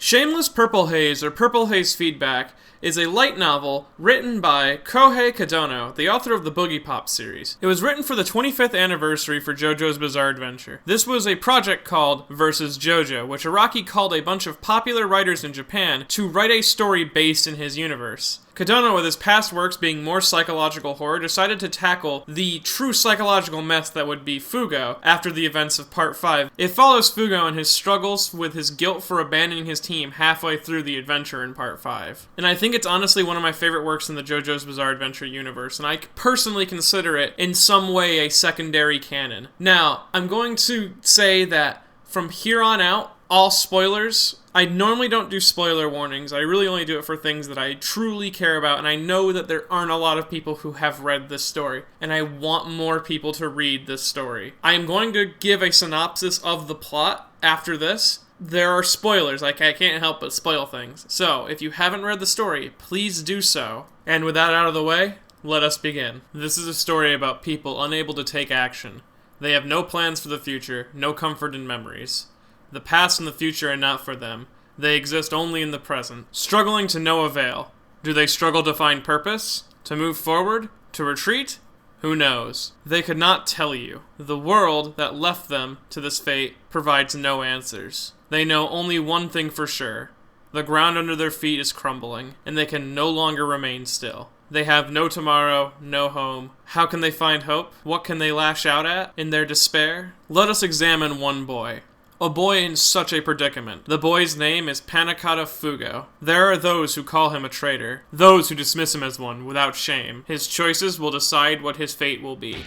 Shameless Purple Haze, or Purple Haze Feedback, is a light novel written by Kouhei Kadono, the author of the Boogie Pop series. It was written for the 25th anniversary for JoJo's Bizarre Adventure. This was a project called Versus JoJo, which Araki called a bunch of popular writers in Japan to write a story based in his universe. Kadono, with his past works being more psychological horror, decided to tackle the true psychological mess that would be Fugo after the events of Part 5. It follows Fugo and his struggles with his guilt for abandoning his team halfway through the adventure in Part 5. And I think it's honestly one of my favorite works in the JoJo's Bizarre Adventure universe, and I personally consider it in some way a secondary canon. Now, I'm going to say that from here on out, all spoilers. I normally don't do spoiler warnings. I really only do it for things that I truly care about, and I know that there aren't a lot of people who have read this story, and I want more people to read this story. I am going to give a synopsis of the plot after this. There are spoilers, I can't help but spoil things. So, if you haven't read the story, please do so. And with that out of the way, let us begin. This is a story about people unable to take action. They have no plans for the future, no comfort in memories. The past and the future are not for them. They exist only in the present. Struggling to no avail. Do they struggle to find purpose? To move forward? To retreat? Who knows? They could not tell you. The world that left them to this fate provides no answers. They know only one thing for sure. The ground under their feet is crumbling, and they can no longer remain still. They have no tomorrow, no home. How can they find hope? What can they lash out at in their despair? Let us examine one boy. A boy in such a predicament. The boy's name is Panicotta Fugo. There are those who call him a traitor, those who dismiss him as one without shame. His choices will decide what his fate will be.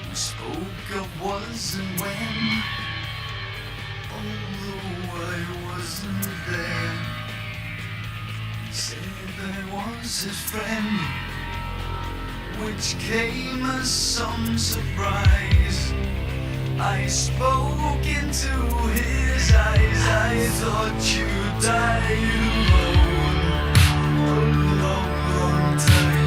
We spoke of was and when, although I wasn't there. He said I was his friend, which came as some surprise. I spoke into his eyes. I thought you'd die alone a long, long time.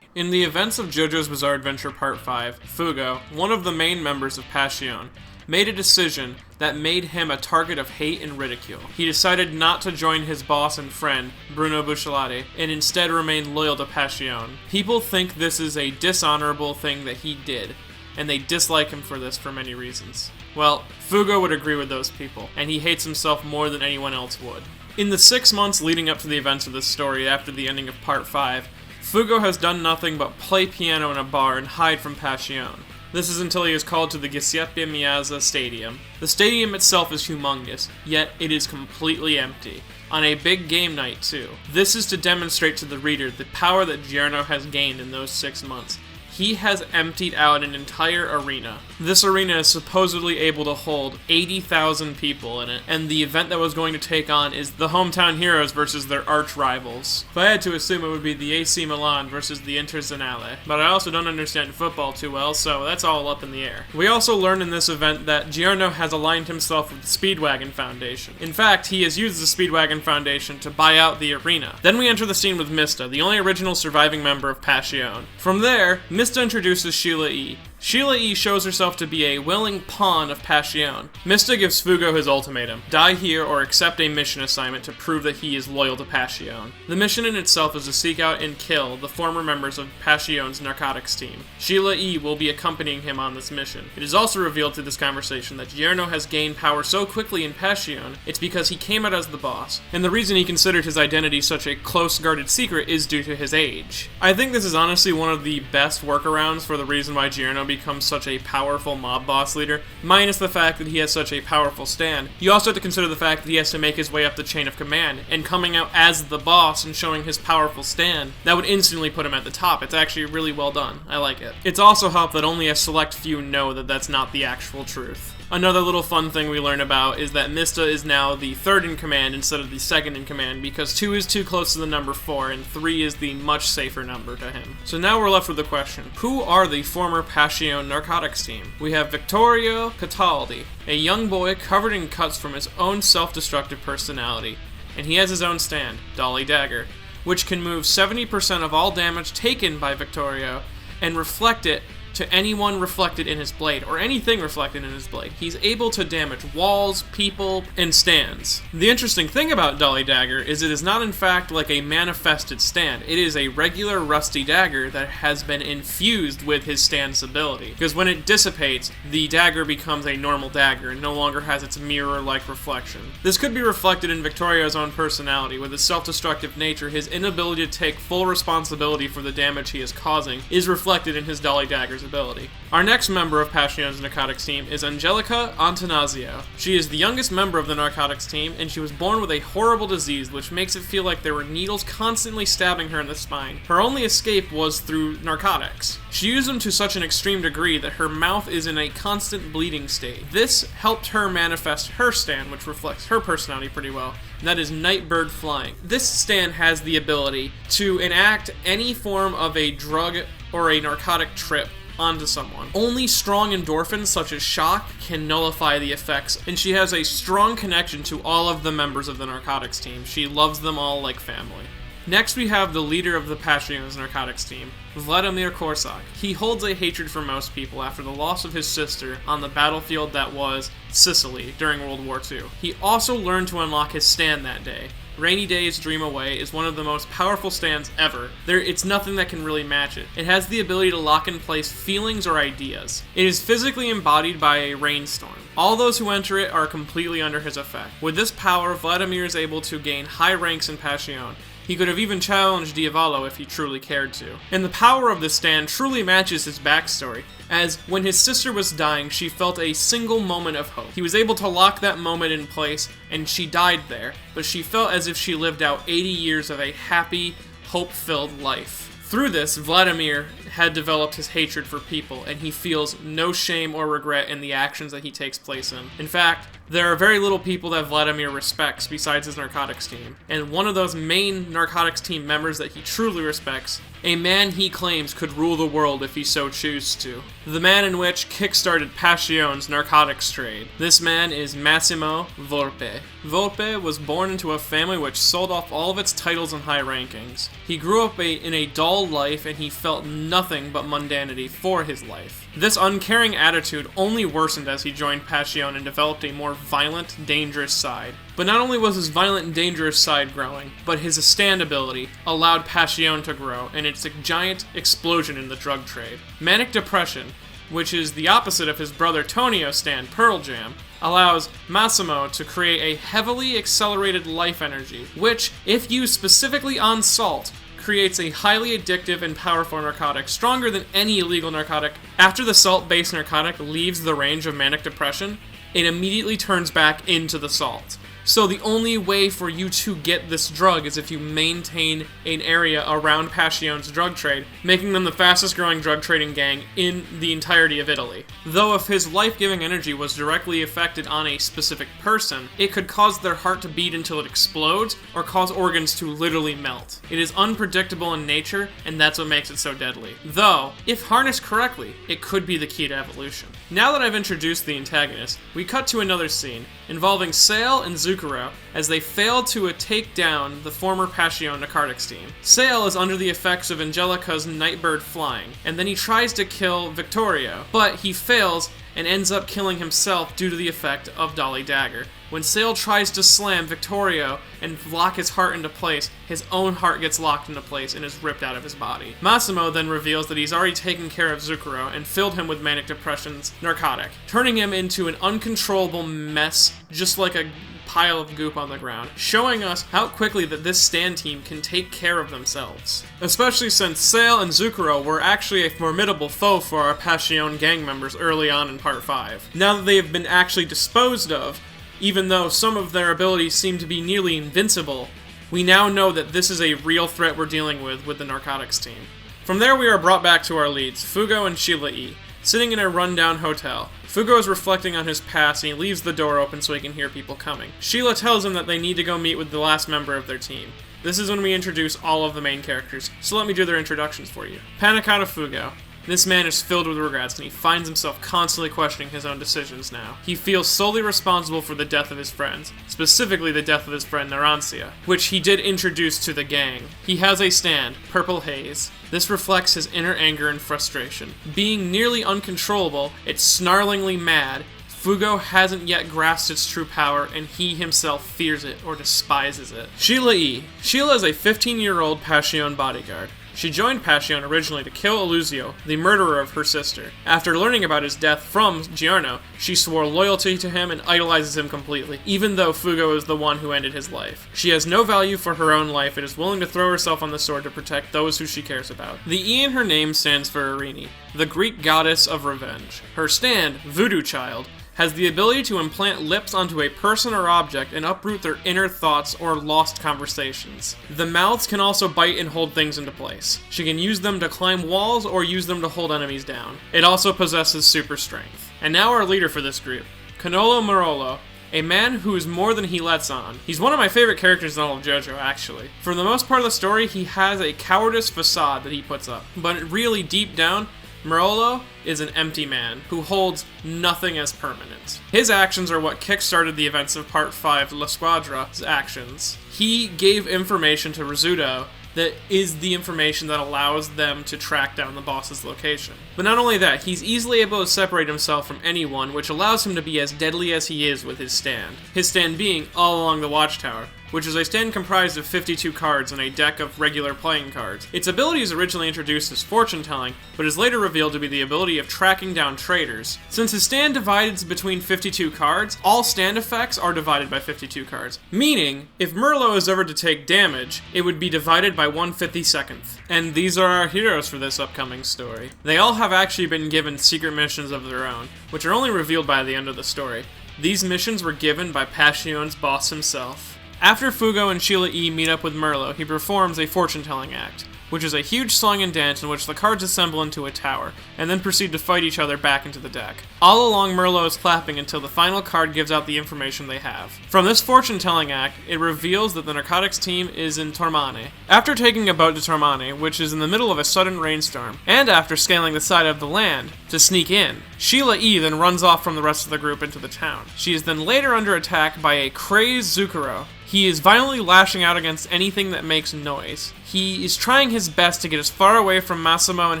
In the events of JoJo's Bizarre Adventure Part 5, Fugo, one of the main members of Passion, made a decision that made him a target of hate and ridicule. He decided not to join his boss and friend, Bruno Bucciolati, and instead remain loyal to Passion. People think this is a dishonorable thing that he did, and they dislike him for this for many reasons. Well, Fugo would agree with those people, and he hates himself more than anyone else would. In the 6 months leading up to the events of this story after the ending of Part 5, Fugo has done nothing but play piano in a bar and hide from Passion. This is until he is called to the Giuseppe Meazza Stadium. The stadium itself is humongous, yet it is completely empty. On a big game night, too. This is to demonstrate to the reader the power that Giorno has gained in those 6 months. He has emptied out an entire arena. This arena is supposedly able to hold 80,000 people in it, and the event that was going to take on is the hometown heroes versus their arch rivals. If I had to assume, it would be the AC Milan versus the Internazionale, but I also don't understand football too well, so that's all up in the air. We also learn in this event that Giorno has aligned himself with the Speedwagon Foundation. In fact, he has used the Speedwagon Foundation to buy out the arena. Then we enter the scene with Mista, the only original surviving member of Passion. From there, Mista introduces Sheila E. Sheila E shows herself to be a willing pawn of Passion. Mista gives Fugo his ultimatum: die here or accept a mission assignment to prove that he is loyal to Passion. The mission in itself is to seek out and kill the former members of Passion's narcotics team. Sheila E will be accompanying him on this mission. It is also revealed through this conversation that Giorno has gained power so quickly in Passion, it's because he came out as the boss, and the reason he considered his identity such a close-guarded secret is due to his age. I think this is honestly one of the best workarounds for the reason why Giorno becomes such a powerful mob boss leader, minus the fact that he has such a powerful stand. You also have to consider the fact that he has to make his way up the chain of command, and coming out as the boss and showing his powerful stand, that would instantly put him at the top. It's actually really well done. I like it. It's also helped that only a select few know that that's not the actual truth. Another little fun thing we learn about is that Mista is now the 3rd in command instead of the 2nd in command, because 2 is too close to the number 4, and 3 is the much safer number to him. So now we're left with the question, who are the former Passion narcotics team? We have Vittorio Cataldi, a young boy covered in cuts from his own self-destructive personality, and he has his own stand, Dolly Dagger, which can move 70% of all damage taken by Vittorio and reflect it to anyone reflected in his blade, or anything reflected in his blade. He's able to damage walls, people, and stands. The interesting thing about Dolly Dagger is it is not in fact like a manifested stand. It is a regular rusty dagger that has been infused with his stand's ability. Because when it dissipates, the dagger becomes a normal dagger and no longer has its mirror-like reflection. This could be reflected in Victorio's own personality. With his self-destructive nature, his inability to take full responsibility for the damage he is causing is reflected in his Dolly Dagger's ability. Our next member of Passion's narcotics team is Angelica Antanasio. She is the youngest member of the narcotics team, and she was born with a horrible disease which makes it feel like there were needles constantly stabbing her in the spine. Her only escape was through narcotics. She used them to such an extreme degree that her mouth is in a constant bleeding state. This helped her manifest her stand, which reflects her personality pretty well, and that is Nightbird Flying. This stand has the ability to enact any form of a drug or a narcotic trip onto someone. Only strong endorphins such as shock can nullify the effects, and she has a strong connection to all of the members of the narcotics team. She loves them all like family. Next we have the leader of the Passion's narcotics team, Vladimir Korsak. He holds a hatred for most people after the loss of his sister on the battlefield that was Sicily during World War II. He also learned to unlock his stand that day. Rainy Days Dream Away is one of the most powerful stands ever. It's nothing that can really match it. It has the ability to lock in place feelings or ideas. It is physically embodied by a rainstorm. All those who enter it are completely under his effect. With this power, Vladimir is able to gain high ranks in Passion. He could have even challenged Diavolo if he truly cared to. And the power of this stand truly matches his backstory, as when his sister was dying, she felt a single moment of hope. He was able to lock that moment in place, and she died there, but she felt as if she lived out 80 years of a happy, hope-filled life. Through this, Vladimir had developed his hatred for people, and he feels no shame or regret in the actions that he takes place in. In fact, there are very little people that Vladimir respects besides his narcotics team, and one of those main narcotics team members that he truly respects, a man he claims could rule the world if he so chooses to. The man in which kickstarted Passion's narcotics trade. This man is Massimo Volpe. Volpe was born into a family which sold off all of its titles and high rankings. He grew up in a dull life, and he felt nothing but mundanity for his life. This uncaring attitude only worsened as he joined Passion and developed a more violent, dangerous side. But not only was his violent and dangerous side growing, but his stand ability allowed Passion to grow, and it's a giant explosion in the drug trade. Manic depression, which is the opposite of his brother Tonio's stand, Pearl Jam, allows Massimo to create a heavily accelerated life energy, which, if used specifically on salt, creates a highly addictive and powerful narcotic, stronger than any illegal narcotic. After the salt-based narcotic leaves the range of manic depression, it immediately turns back into the salt. So the only way for you to get this drug is if you maintain an area around Passion's drug trade, making them the fastest growing drug trading gang in the entirety of Italy. Though if his life-giving energy was directly affected on a specific person, it could cause their heart to beat until it explodes, or cause organs to literally melt. It is unpredictable in nature, and that's what makes it so deadly. Though, if harnessed correctly, it could be the key to evolution. Now that I've introduced the antagonist, we cut to another scene, involving Sale and Zucchero as they fail to take down the former Passion narcotics team. Sale is under the effects of Angelica's Nightbird Flying, and then he tries to kill Victorio, but he fails and ends up killing himself due to the effect of Dolly Dagger. When Sale tries to slam Victorio and lock his heart into place, his own heart gets locked into place and is ripped out of his body. Massimo then reveals that he's already taken care of Zucchero and filled him with manic depression's narcotic, turning him into an uncontrollable mess, just like a pile of goop on the ground, showing us how quickly that this stand team can take care of themselves. Especially since Sale and Zukuro were actually a formidable foe for our Passion gang members early on in Part 5. Now that they have been actually disposed of, even though some of their abilities seem to be nearly invincible, we now know that this is a real threat we're dealing with the narcotics team. From there we are brought back to our leads, Fugo and Sheila E., sitting in a rundown hotel. Fugo is reflecting on his past and he leaves the door open so he can hear people coming. Sheila tells him that they need to go meet with the last member of their team. This is when we introduce all of the main characters, so let me do their introductions for you. Panicata Fugo. This man is filled with regrets, and he finds himself constantly questioning his own decisions now. He feels solely responsible for the death of his friends, specifically the death of his friend Narancia, which he did introduce to the gang. He has a stand, Purple Haze. This reflects his inner anger and frustration. Being nearly uncontrollable, it's snarlingly mad, Fugo hasn't yet grasped its true power, and he himself fears it or despises it. Sheila E. Sheila is a 15-year-old Passion bodyguard. She joined Passion originally to kill Eluzio, the murderer of her sister. After learning about his death from Giorno, she swore loyalty to him and idolizes him completely, even though Fugo is the one who ended his life. She has no value for her own life and is willing to throw herself on the sword to protect those who she cares about. The E in her name stands for Irini, the Greek goddess of revenge. Her stand, Voodoo Child, has the ability to implant lips onto a person or object and uproot their inner thoughts or lost conversations. The mouths can also bite and hold things into place. She can use them to climb walls or use them to hold enemies down. It also possesses super strength. And now our leader for this group, Canolo Murolo, a man who is more than he lets on. He's one of my favorite characters in all of JoJo, actually. For the most part of the story, he has a cowardice facade that he puts up, but really deep down, Murolo is an empty man who holds nothing as permanent. His actions are what kickstarted the events of Part 5, La Squadra's actions. He gave information to Rizzuto that is the information that allows them to track down the boss's location. But not only that, he's easily able to separate himself from anyone, which allows him to be as deadly as he is with his stand. His stand being all along the Watchtower, which is a stand comprised of 52 cards and a deck of regular playing cards. Its ability is originally introduced as fortune-telling, but is later revealed to be the ability of tracking down traitors. Since his stand divides between 52 cards, all stand effects are divided by 52 cards. Meaning, if Murolo is ever to take damage, it would be divided by 1/52nd. And these are our heroes for this upcoming story. They all have actually been given secret missions of their own, which are only revealed by the end of the story. These missions were given by Passion's boss himself. After Fugo and Sheila E. meet up with Murolo, he performs a fortune-telling act, which is a huge song and dance in which the cards assemble into a tower, and then proceed to fight each other back into the deck. All along, Murolo is clapping until the final card gives out the information they have. From this fortune-telling act, it reveals that the narcotics team is in Tormane. After taking a boat to Tormane, which is in the middle of a sudden rainstorm, and after scaling the side of the land to sneak in, Sheila E. then runs off from the rest of the group into the town. She is then later under attack by a crazed Zukuro. He is violently lashing out against anything that makes noise. He is trying his best to get as far away from Massimo and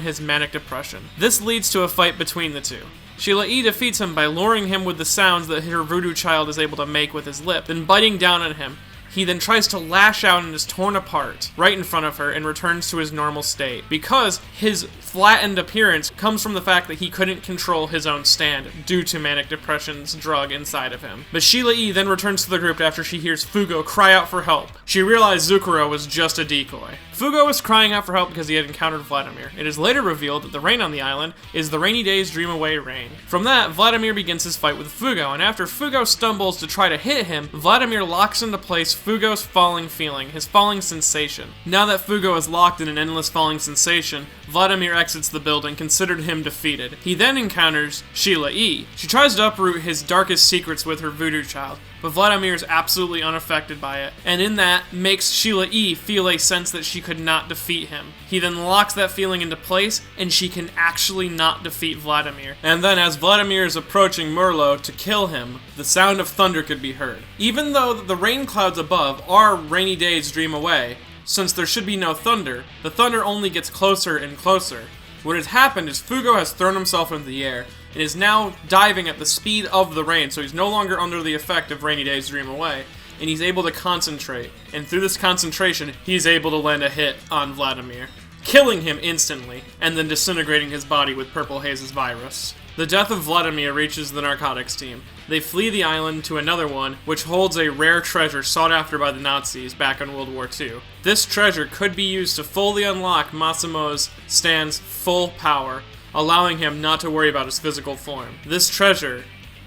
his manic depression. This leads to a fight between the two. Sheila E. defeats him by luring him with the sounds that her voodoo child is able to make with his lip, then biting down on him. He then tries to lash out and is torn apart right in front of her and returns to his normal state. Because his flattened appearance comes from the fact that he couldn't control his own stand due to manic depression's drug inside of him. But Sheila E. then returns to the group after she hears Fugo cry out for help. She realized Zukuro was just a decoy. Fugo was crying out for help because he had encountered Vladimir. It is later revealed that the rain on the island is the rainy days dream away rain. From that, Vladimir begins his fight with Fugo, and after Fugo stumbles to try to hit him, Vladimir locks into place Fugo's falling feeling, his falling sensation. Now that Fugo is locked in an endless falling sensation, Vladimir exits the building, considered him defeated. He then encounters Sheila E. She tries to uproot his darkest secrets with her voodoo child, but Vladimir is absolutely unaffected by it, and in that, makes Sheila E. feel a sense that she could not defeat him. He then locks that feeling into place, and she can actually not defeat Vladimir. And then as Vladimir is approaching Murolo to kill him, the sound of thunder could be heard. Even though the rain clouds above are rainy days dream away, since there should be no thunder, the thunder only gets closer and closer. What has happened is Fugo has thrown himself into the air, and is now diving at the speed of the rain, so he's no longer under the effect of rainy days dream away, and he's able to concentrate, and through this concentration, he's able to land a hit on Vladimir, killing him instantly, and then disintegrating his body with Purple Haze's virus. The death of Vladimir reaches the narcotics team. They flee the island to another one, which holds a rare treasure sought after by the Nazis back in World War II. This treasure could be used to fully unlock Masamo's Stan's full power, allowing him not to worry about his physical form. This treasure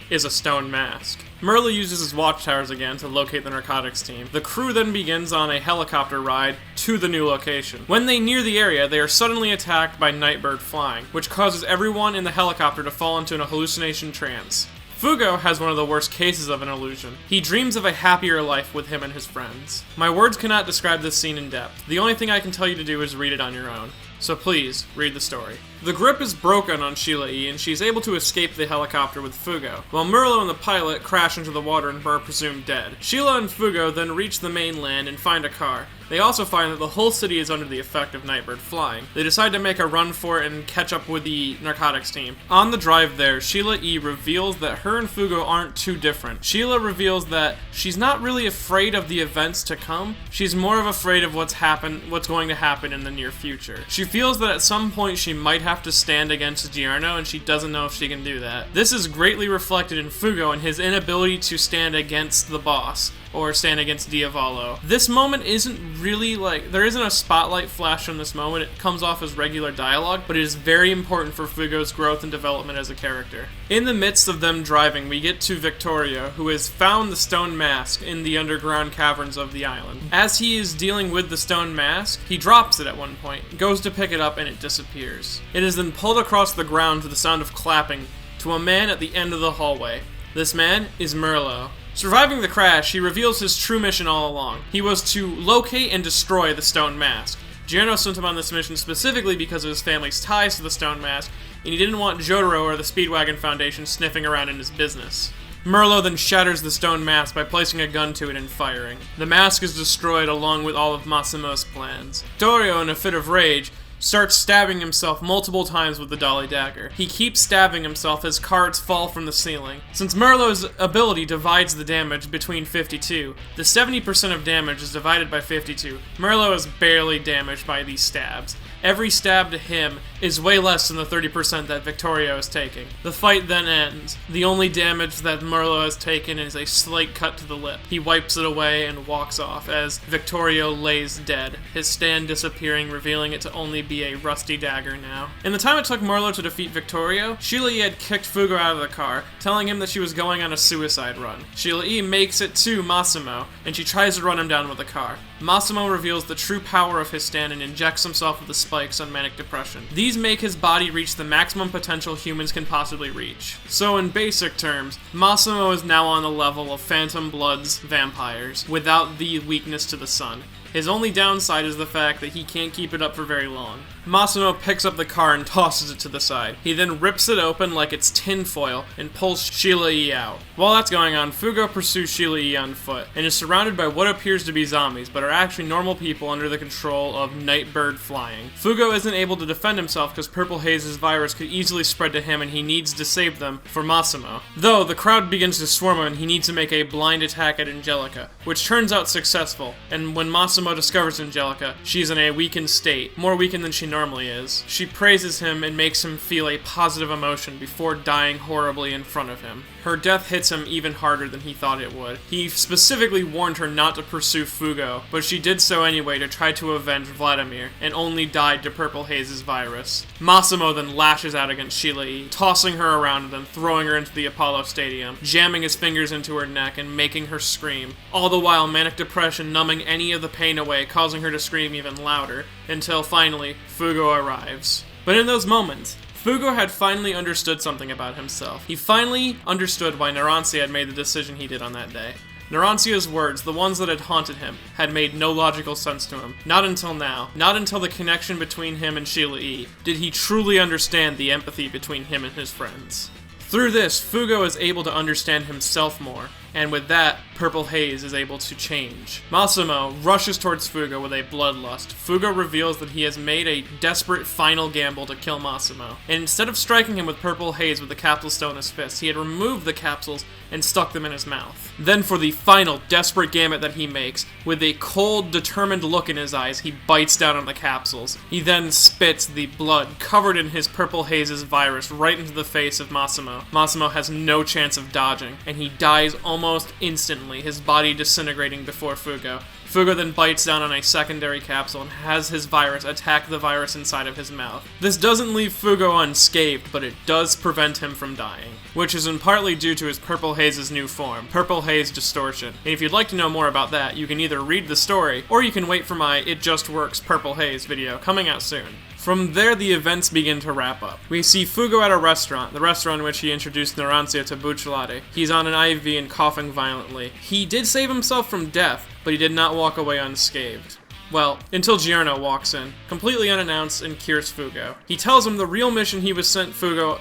is a stone mask. Murolo uses his watchtowers again to locate the narcotics team. The crew then begins on a helicopter ride to the new location. When they near the area, they are suddenly attacked by Nightbird flying, which causes everyone in the helicopter to fall into an hallucination trance. Fugo has one of the worst cases of an illusion. He dreams of a happier life with him and his friends. My words cannot describe this scene in depth. The only thing I can tell you to do is read it on your own. So please, read the story. The grip is broken on Sheila E, and she's able to escape the helicopter with Fugo, while Murolo and the pilot crash into the water and are presumed dead. Sheila and Fugo then reach the mainland and find a car. They also find that the whole city is under the effect of Nightbird flying. They decide to make a run for it and catch up with the narcotics team. On the drive there, Sheila E reveals that her and Fugo aren't too different. Sheila reveals that she's not really afraid of the events to come, she's more of afraid of what's going to happen in the near future. She feels that at some point she might have to stand against Giorno, and she doesn't know if she can do that. This is greatly reflected in Fugo and his inability to stand against the boss, or stand against Diavolo. This moment isn't really there isn't a spotlight flash from this moment, it comes off as regular dialogue, but it is very important for Fugo's growth and development as a character. In the midst of them driving, we get to Victorio, who has found the stone mask in the underground caverns of the island. As he is dealing with the stone mask, he drops it at one point, goes to pick it up, and it disappears. It is then pulled across the ground to the sound of clapping to a man at the end of the hallway. This man is Murolo. Surviving the crash, he reveals his true mission all along. He was to locate and destroy the stone mask. Giorno sent him on this mission specifically because of his family's ties to the stone mask, and he didn't want JoJo or the Speedwagon Foundation sniffing around in his business. Murolo then shatters the stone mask by placing a gun to it and firing. The mask is destroyed along with all of Massimo's plans. Victorio, in a fit of rage, starts stabbing himself multiple times with the dolly dagger. He keeps stabbing himself as cards fall from the ceiling. Since Murolo's ability divides the damage between 52, the 70% of damage is divided by 52. Murolo is barely damaged by these stabs. Every stab to him is way less than the 30% that Victorio is taking. The fight then ends. The only damage that Murolo has taken is a slight cut to the lip. He wipes it away and walks off as Victorio lays dead, his stand disappearing, revealing it to only be a rusty dagger now. In the time it took Murolo to defeat Victorio, Sheila E had kicked Fugo out of the car, telling him that she was going on a suicide run. Sheila E makes it to Massimo, and she tries to run him down with the car. Massimo reveals the true power of his stand and injects himself with the spikes on manic depression. These make his body reach the maximum potential humans can possibly reach. So in basic terms, Massimo is now on the level of Phantom Blood's vampires, without the weakness to the sun. His only downside is the fact that he can't keep it up for very long. Massimo picks up the car and tosses it to the side. He then rips it open like it's tinfoil and pulls Sheila E out. While that's going on, Fugo pursues Sheila E on foot and is surrounded by what appears to be zombies, but are actually normal people under the control of Nightbird flying. Fugo isn't able to defend himself because Purple Haze's virus could easily spread to him and he needs to save them for Massimo. Though, the crowd begins to swarm him and he needs to make a blind attack at Angelica, which turns out successful, and when Massimo discovers Angelica, she's in a weakened state, more weakened than she normally is. She praises him and makes him feel a positive emotion before dying horribly in front of him. Her death hits him even harder than he thought it would. He specifically warned her not to pursue Fugo, but she did so anyway to try to avenge Vladimir, and only died to Purple Haze's virus. Massimo then lashes out against Sheila E, tossing her around and then throwing her into the Apollo Stadium, jamming his fingers into her neck and making her scream, all the while manic depression numbing any of the pain away, causing her to scream even louder, until finally, Fugo arrives. But in those moments, Fugo had finally understood something about himself. He finally understood why Narancia had made the decision he did on that day. Narancia's words, the ones that had haunted him, had made no logical sense to him. Not until now. Not until the connection between him and Sheila E. did he truly understand the empathy between him and his friends. Through this, Fugo is able to understand himself more. and with that, Purple Haze is able to change. Massimo rushes towards Fugo with a bloodlust. Fugo reveals that he has made a desperate final gamble to kill Massimo, and instead of striking him with Purple Haze with the capsule still in his fist, he had removed the capsules and stuck them in his mouth. Then for the final desperate gambit that he makes, with a cold, determined look in his eyes, he bites down on the capsules. He then spits the blood covered in his Purple Haze's virus right into the face of Massimo. Massimo has no chance of dodging, and he dies almost instantly, his body disintegrating before Fugo. Fugo then bites down on a secondary capsule and has his virus attack the virus inside of his mouth. This doesn't leave Fugo unscathed, but it does prevent him from dying, which is in partly due to his Purple Haze's new form, Purple Haze Distortion. And if you'd like to know more about that, you can either read the story, or you can wait for my It Just Works Purple Haze video coming out soon. From there, the events begin to wrap up. We see Fugo at a restaurant, the restaurant in which he introduced Naranzio to Bucciolati. He's on an IV and coughing violently. He did save himself from death, but he did not walk away unscathed. Well, until Giorno walks in, completely unannounced, and cures Fugo. He tells him the real mission he sent Fugo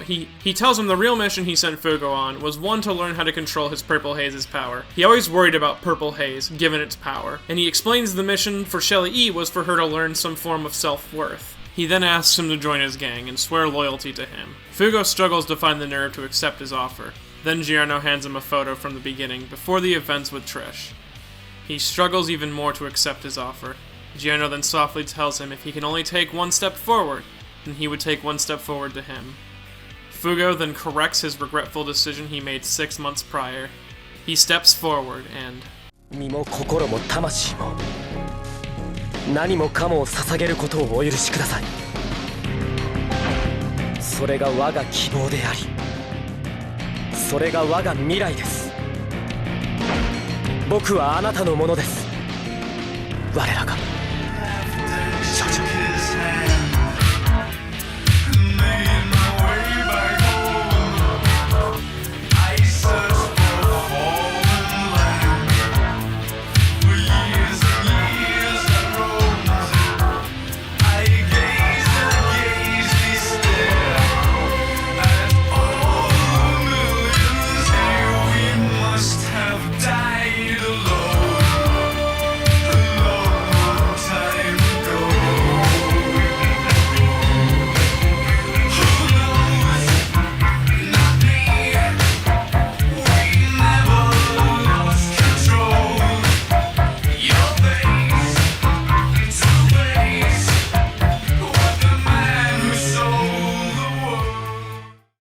on was one to learn how to control his Purple Haze's power. He always worried about Purple Haze, given its power, and he explains the mission for Shelly E was for her to learn some form of self-worth. He then asks him to join his gang and swear loyalty to him. Fugo struggles to find the nerve to accept his offer. Then Giorno hands him a photo from the beginning, before the events with Trish. He struggles even more to accept his offer. Giorno then softly tells him if he can only take one step forward, then he would take one step forward to him. Fugo then corrects his regretful decision he made 6 months prior. He steps forward and... 身も心も魂も何もかもを捧げることをお許しください。それが我が希望であり、それが我が未来です。僕はあなたのものです。我らが